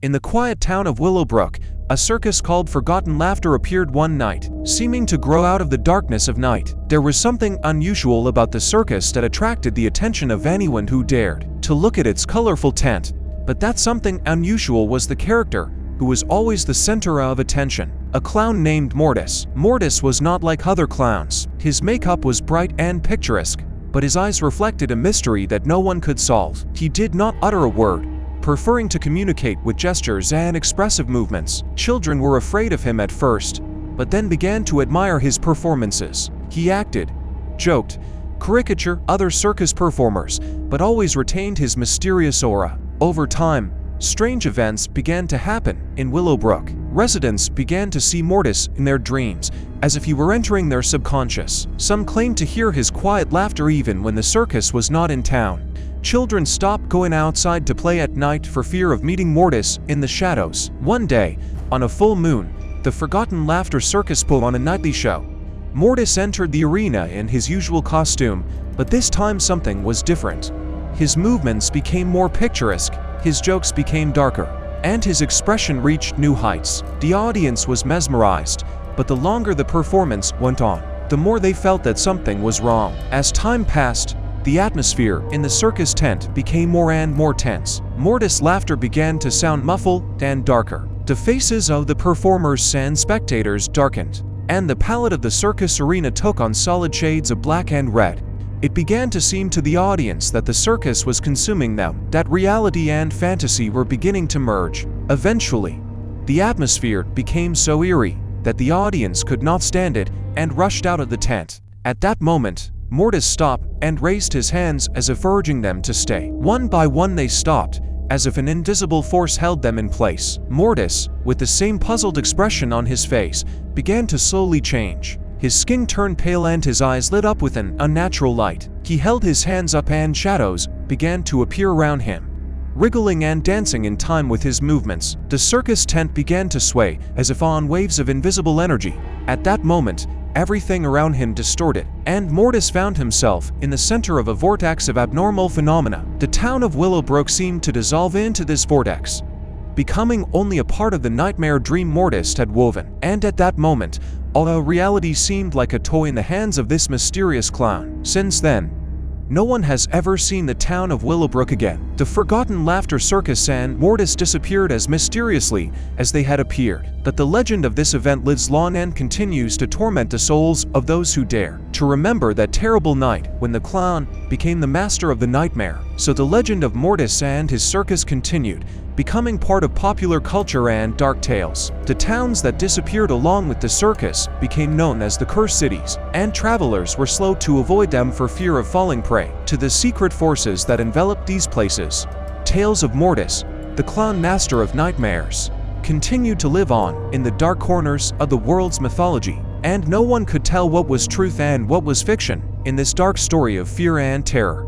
In the quiet town of Willowbrook, a circus called Forgotten Laughter appeared one night, seeming to grow out of the darkness of night. There was something unusual about the circus that attracted the attention of anyone who dared to look at its colorful tent. But that something unusual was the character who was always the center of attention, a clown named Mortis. Mortis was not like other clowns. His makeup was bright and picturesque, but his eyes reflected a mystery that no one could solve. He did not utter a word, preferring to communicate with gestures and expressive movements. Children were afraid of him at first, but then began to admire his performances. He acted, joked, caricatured other circus performers, but always retained his mysterious aura. Over time, strange events began to happen in Willowbrook. Residents began to see Mortis in their dreams, as if he were entering their subconscious. Some claimed to hear his quiet laughter even when the circus was not in town. Children stopped going outside to play at night for fear of meeting Mortis in the shadows. One day, on a full moon, the Forgotten Laughter Circus put on a nightly show. Mortis entered the arena in his usual costume, but this time something was different. His movements became more picturesque, his jokes became darker, and his expression reached new heights. The audience was mesmerized, but the longer the performance went on, the more they felt that something was wrong. As time passed, the atmosphere in the circus tent became more and more tense. Mortis' laughter began to sound muffled and darker. The faces of the performers and spectators darkened, and the palette of the circus arena took on solid shades of black and red. It began to seem to the audience that the circus was consuming them, that reality and fantasy were beginning to merge. Eventually, the atmosphere became so eerie that the audience could not stand it and rushed out of the tent. At that moment, Mortis stopped and raised his hands as if urging them to stay. One by one they stopped, as if an invisible force held them in place. Mortis, with the same puzzled expression on his face, began to slowly change. His skin turned pale and his eyes lit up with an unnatural light. He held his hands up and shadows began to appear around him, wriggling and dancing in time with his movements. The circus tent began to sway, as if on waves of invisible energy. At that moment, everything around him distorted, and Mortis found himself in the center of a vortex of abnormal phenomena. The town of Willowbrook seemed to dissolve into this vortex, becoming only a part of the nightmare dream Mortis had woven. And at that moment, although reality seemed like a toy in the hands of this mysterious clown. Since then, no one has ever seen the town of Willowbrook again. The Forgotten Laughter Circus and Mortis disappeared as mysteriously as they had appeared. But the legend of this event lives on and continues to torment the souls of those who dare to remember that terrible night when the clown became the master of the nightmare. So the legend of Mortis and his circus continued, becoming part of popular culture and dark tales. The towns that disappeared along with the circus became known as the cursed cities, and travelers were slow to avoid them for fear of falling prey to the secret forces that enveloped these places. Tales of Mortis, the clown master of nightmares, continued to live on in the dark corners of the world's mythology, and no one could tell what was truth and what was fiction in this dark story of fear and terror.